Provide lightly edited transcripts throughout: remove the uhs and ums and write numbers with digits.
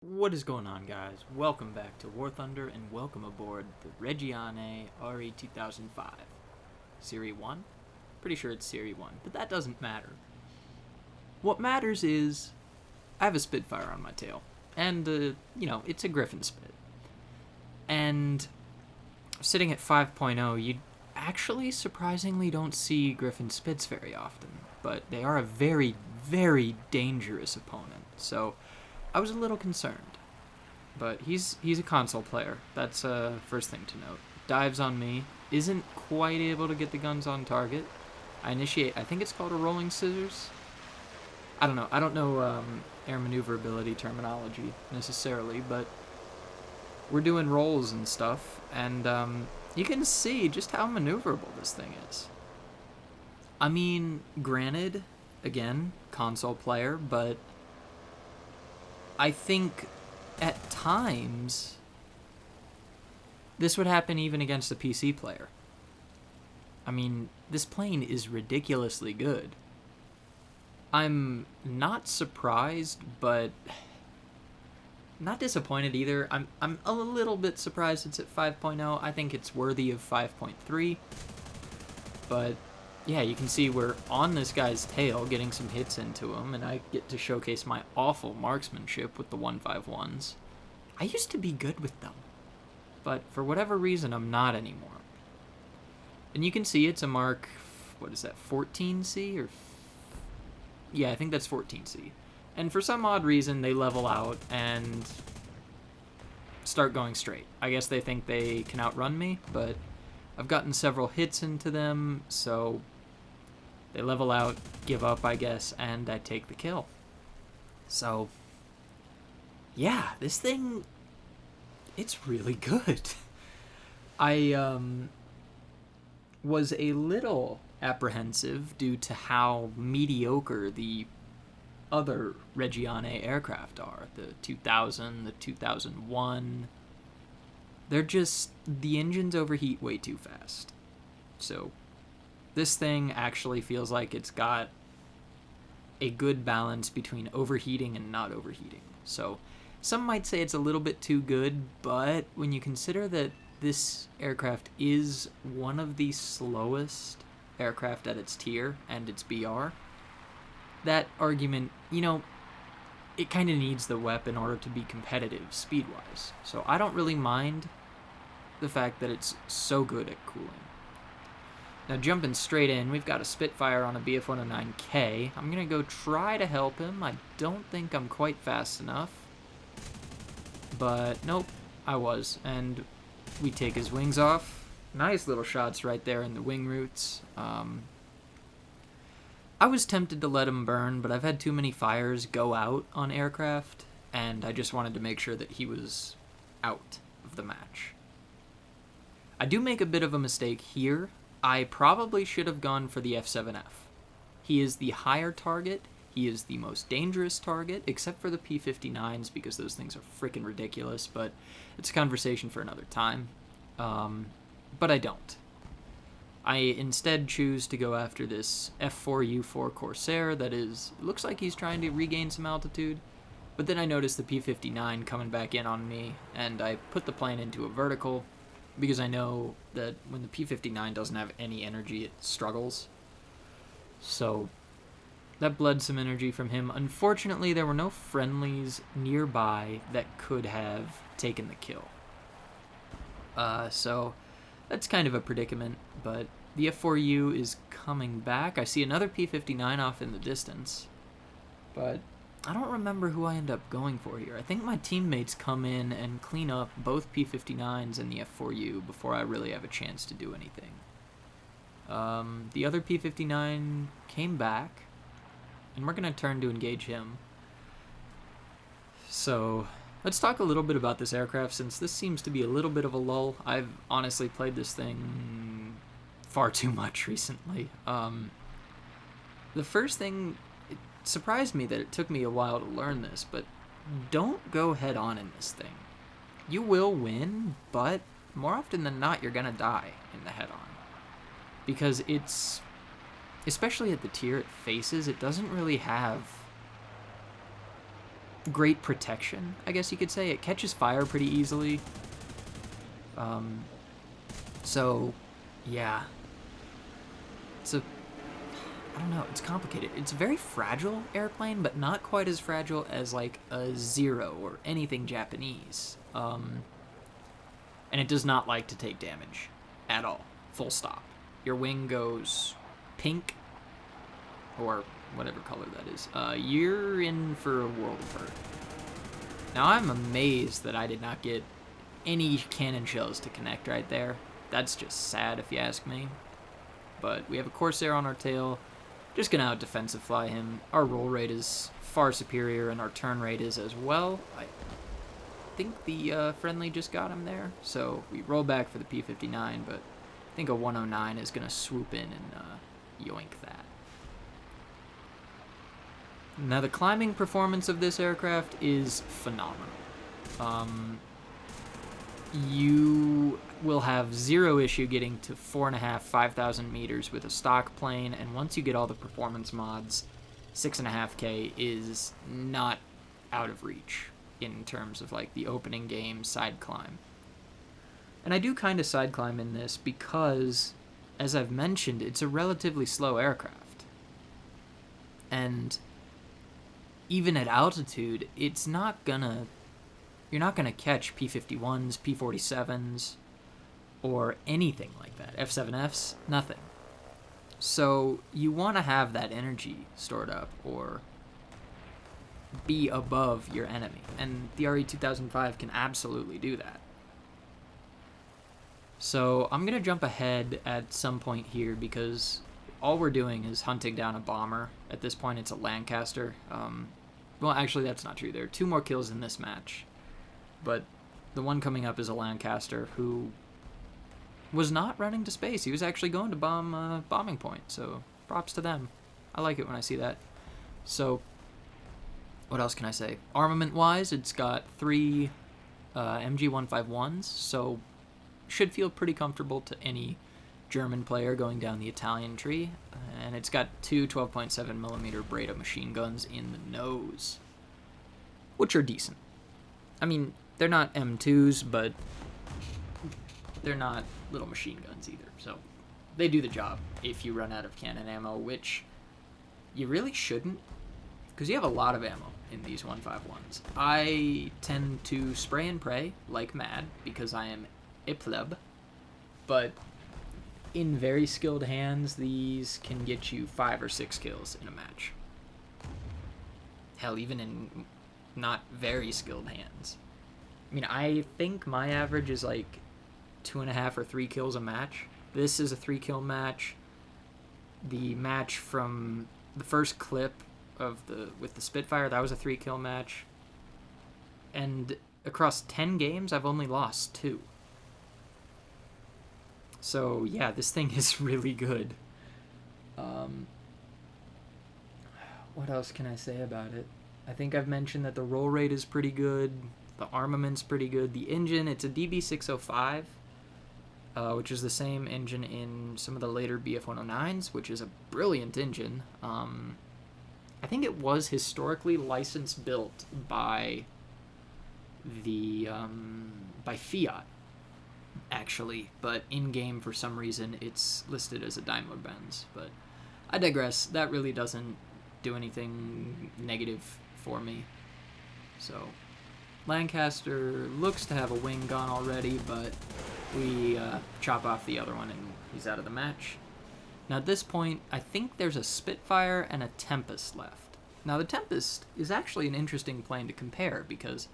What is going on, guys? Welcome back to War Thunder and welcome aboard the Reggiane RE 2005. Series 1? Pretty sure it's Series 1, but that doesn't matter. What matters is I have a Spitfire on my tail, and, it's a Griffon Spit. And sitting at 5.0, you actually surprisingly don't see Griffon Spits very often, but they are a very, very dangerous opponent, so I was a little concerned. But he's a console player. That's first thing to note. Dives on me. Isn't quite able to get the guns on target. I initiate, I think it's called a rolling scissors. I don't know. I don't know air maneuverability terminology necessarily, but we're doing rolls and stuff, and you can see just how maneuverable this thing is. I mean, granted, again, console player, but I think at times this would happen even against a PC player. I mean, this plane is ridiculously good. I'm not surprised, but not disappointed either. I'm a little bit surprised it's at 5.0. I think it's worthy of 5.3. But yeah, you can see we're on this guy's tail, getting some hits into him, and I get to showcase my awful marksmanship with the 151s. I used to be good with them, but for whatever reason, I'm not anymore. And you can see it's a Mark, what is that, 14C? Or yeah, I think that's 14C. And for some odd reason, they level out and start going straight. I guess they think they can outrun me, but I've gotten several hits into them, so they level out, give up, I guess, and I take the kill. So, yeah, this thing, it's really good. I was a little apprehensive due to how mediocre the other Reggiane aircraft are. The 2000, the 2001. They're just, the engines overheat way too fast. So this thing actually feels like it's got a good balance between overheating and not overheating. So some might say it's a little bit too good, but when you consider that this aircraft is one of the slowest aircraft at its tier and its BR, that argument, it kind of needs the WEP in order to be competitive speed-wise. So I don't really mind the fact that it's so good at cooling. Now jumping straight in, we've got a Spitfire on a BF-109K. I'm going to go try to help him. I don't think I'm quite fast enough. But nope, I was. And we take his wings off. Nice little shots right there in the wing roots. I was tempted to let him burn, but I've had too many fires go out on aircraft, and I just wanted to make sure that he was out of the match. I do make a bit of a mistake here. I probably should have gone for the F7F. He is the higher target. He is the most dangerous target, except for the P-59s, because those things are freaking ridiculous, but it's a conversation for another time. But I don't. I instead choose to go after this F4U4 Corsair that is, it looks like he's trying to regain some altitude, but then I notice the P-59 coming back in on me, and I put the plane into a vertical, because I know that when the P-59 doesn't have any energy, it struggles. So that bled some energy from him. Unfortunately, there were no friendlies nearby that could have taken the kill. So that's kind of a predicament, but the F4U is coming back. I see another P-59 off in the distance, but I don't remember who I end up going for here. I think my teammates come in and clean up both P-59s and the F4U before I really have a chance to do anything. The other P-59 came back, and we're going to turn to engage him. So let's talk a little bit about this aircraft, since this seems to be a little bit of a lull. I've honestly played this thing far too much recently. The first thing, it surprised me that it took me a while to learn this, but don't go head on in this thing. You will win, but more often than not, you're gonna die in the head on. Because it's, especially at the tier it faces, it doesn't really have great protection, I guess you could say. It catches fire pretty easily. So, yeah. I don't know, it's complicated. It's a very fragile airplane, but not quite as fragile as, like, a Zero or anything Japanese. And it does not like to take damage at all. Full stop. Your wing goes pink, or whatever color that is. You're in for a world of hurt. Now, I'm amazed that I did not get any cannon shells to connect right there. That's just sad, if you ask me. But we have a Corsair on our tail. Just gonna out-defensive fly him. Our roll rate is far superior, and our turn rate is as well. I think the friendly just got him there. So we roll back for the P-59, but I think a 109 is gonna swoop in and yoink that. Now, the climbing performance of this aircraft is phenomenal. You will have zero issue getting to 4.5, 5,000 meters with a stock plane, and once you get all the performance mods, 6.5K is not out of reach in terms of, like, the opening game side climb. And I do kind of side climb in this because, as I've mentioned, it's a relatively slow aircraft. And even at altitude, it's not gonna... You're not going to catch P-51s, P-47s, or anything like that. F-7Fs, nothing. So you want to have that energy stored up or be above your enemy. And the RE-2005 can absolutely do that. So I'm going to jump ahead at some point here because all we're doing is hunting down a bomber. At this point, it's a Lancaster. Well, actually, that's not true. There are 2 more kills in this match. But the one coming up is a Lancaster who was not running to space. He was actually going to bomb bombing point, so props to them. I like it when I see that. So, what else can I say? Armament-wise, it's got 3 MG-151s, so should feel pretty comfortable to any German player going down the Italian tree. And it's got 2 12.7mm Breda machine guns in the nose, which are decent. I mean, they're not M2s, but they're not little machine guns either. So they do the job if you run out of cannon ammo, which you really shouldn't, because you have a lot of ammo in these 151s. I tend to spray and pray like mad because I am a pleb, but in very skilled hands, these can get you 5 or 6 kills in a match. Hell, even in not very skilled hands. I mean, I think my average is like 2.5 or 3 kills a match. This is a 3-kill match. The match from the first clip of with the Spitfire, that was a 3-kill match. And across 10 games, I've only lost 2. So yeah, this thing is really good. What else can I say about it? I think I've mentioned that the roll rate is pretty good. The armament's pretty good. The engine, it's a DB605, which is the same engine in some of the later BF-109s, which is a brilliant engine. I think it was historically licensed built by by Fiat, actually, but in-game, for some reason, it's listed as a Daimler-Benz. But I digress. That really doesn't do anything negative for me. So Lancaster looks to have a wing gone already, but we chop off the other one and he's out of the match. Now at this point, I think there's a Spitfire and a Tempest left. Now the Tempest is actually an interesting plane to compare because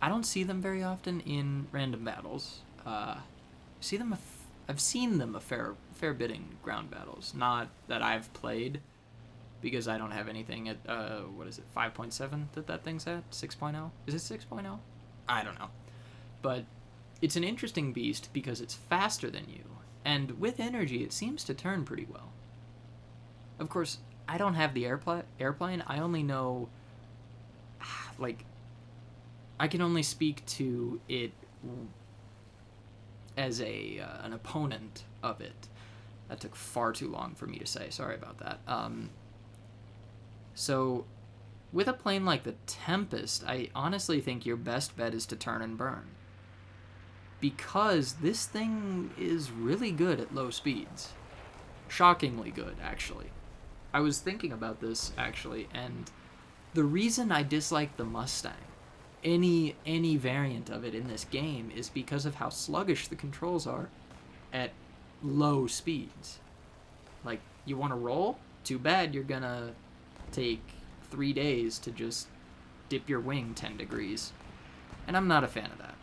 I don't see them very often in random battles. I've seen them a fair bit in ground battles. Not that I've played, because I don't have anything at, 5.7 that thing's at? 6.0? Is it 6.0? I don't know. But it's an interesting beast because it's faster than you, and with energy it seems to turn pretty well. Of course, I don't have the airplane. I only know, like, I can only speak to it as an opponent of it. That took far too long for me to say. Sorry about that. So with a plane like the Tempest, I honestly think your best bet is to turn and burn. Because this thing is really good at low speeds. Shockingly good, actually. I was thinking about this, actually, and the reason I dislike the Mustang, any variant of it in this game, is because of how sluggish the controls are at low speeds. Like, you want to roll? Too bad you're gonna take 3 days to just dip your wing 10 degrees. And I'm not a fan of that.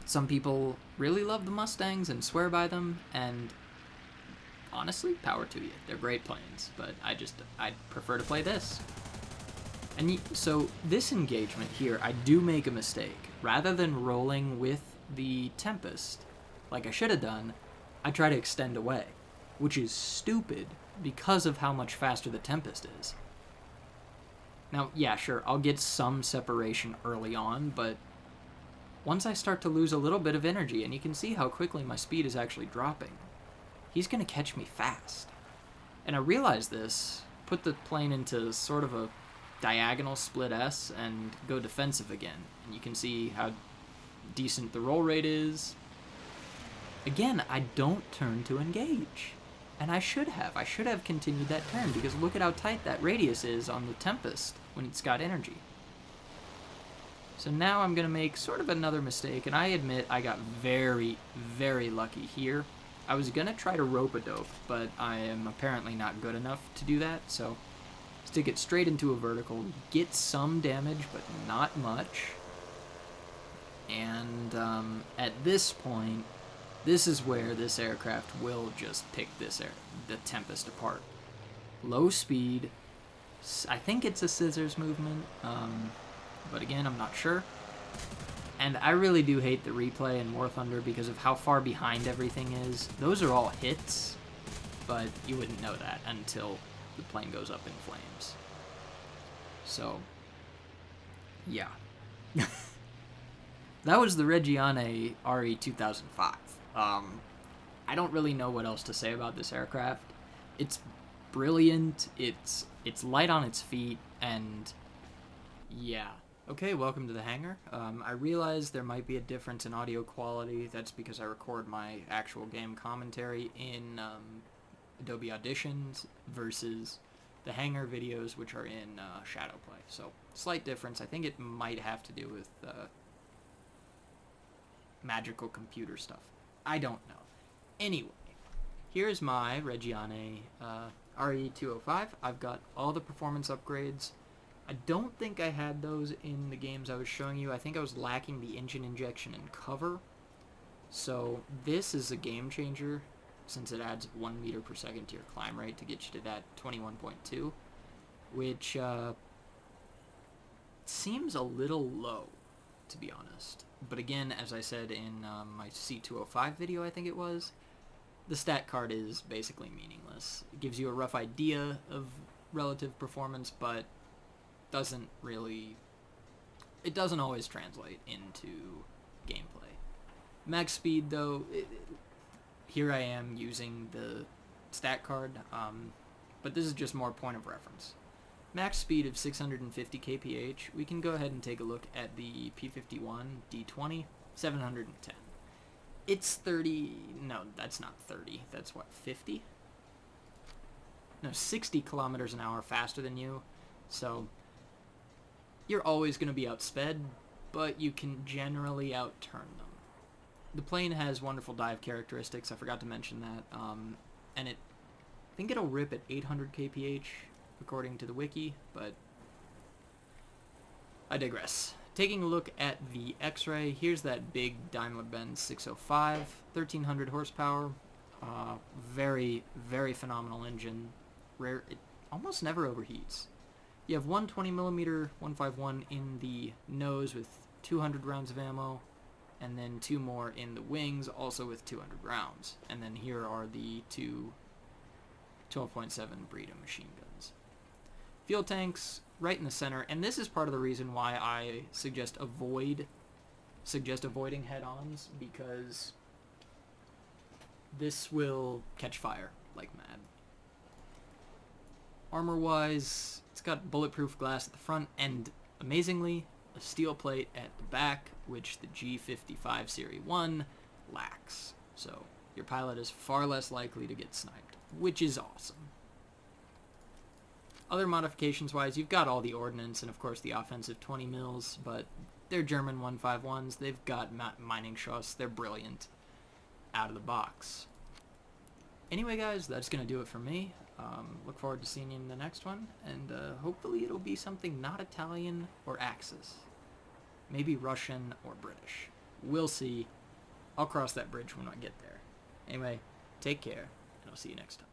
Some people really love the Mustangs and swear by them, and honestly, power to you. They're great planes, but I'd prefer to play this. And so this engagement here, I do make a mistake. Rather than rolling with the Tempest, like I should have done, I try to extend away, which is stupid because of how much faster the Tempest is. Now, yeah, sure, I'll get some separation early on, but once I start to lose a little bit of energy, and you can see how quickly my speed is actually dropping, he's going to catch me fast. And I realize this, put the plane into sort of a diagonal split S, and go defensive again. And you can see how decent the roll rate is. Again, I don't turn to engage. And I should have. I should have continued that turn, because look at how tight that radius is on the Tempest when it's got energy. So now I'm going to make sort of another mistake, and I admit I got very, very lucky here. I was going to try to rope-a-dope, but I am apparently not good enough to do that, so stick it straight into a vertical, get some damage, but not much. And at this point, this is where this aircraft will just pick the Tempest apart. Low speed, I think it's a scissors movement, but again, I'm not sure. And I really do hate the replay in War Thunder because of how far behind everything is. Those are all hits, but you wouldn't know that until the plane goes up in flames. So, yeah. That was the Reggiane RE 2005. I don't really know what else to say about this aircraft. It's brilliant, it's light on its feet, and yeah. Okay, welcome to the hangar. I realize there might be a difference in audio quality. That's because I record my actual game commentary in Adobe Auditions versus the hangar videos, which are in Shadowplay. So, slight difference. I think it might have to do with magical computer stuff. I don't know. Anyway, here's my Reggiane RE205. I've got all the performance upgrades. I don't think I had those in the games I was showing you. I think I was lacking the engine injection and cover. So this is a game changer since it adds 1 meter per second to your climb rate to get you to that 21.2, which seems a little low, to be honest. But again, as I said in my C205 video, I think it was, the stat card is basically meaningless. It gives you a rough idea of relative performance, but doesn't always translate into gameplay. Max speed, though, here I am using the stat card, but this is just more point of reference. Max speed of 650 kph. We can go ahead and take a look at the P-51 D20, 710. It's 30, no, that's not 30, that's what, 50? No, 60 kilometers an hour faster than you, so you're always going to be outsped, but you can generally outturn them. The plane has wonderful dive characteristics, I forgot to mention that, and I think it'll rip at 800 kph, according to the wiki, but I digress. Taking a look at the X-Ray, here's that big Daimler-Benz 605, 1300 horsepower, very, very phenomenal engine. Rare, it almost never overheats. You have one 20mm 151 in the nose with 200 rounds of ammo, and then 2 more in the wings, also with 200 rounds. And then here are the 2 12.7 Breda machine guns. Fuel tanks right in the center, and this is part of the reason why I suggest avoiding head-ons, because this will catch fire like mad. Armor-wise, It's got bulletproof glass at the front and, amazingly, a steel plate at the back, which the G55 Series 1 lacks. So your pilot is far less likely to get sniped, which is awesome. Other modifications-wise, you've got all the ordnance and, of course, the offensive 20 mils, but they're German 151s. They've got mining schuss. They're brilliant out of the box. Anyway, guys, that's going to do it for me. Look forward to seeing you in the next one, and hopefully it'll be something not Italian or Axis. Maybe Russian or British. We'll see. I'll cross that bridge when I get there. Anyway, take care, and I'll see you next time.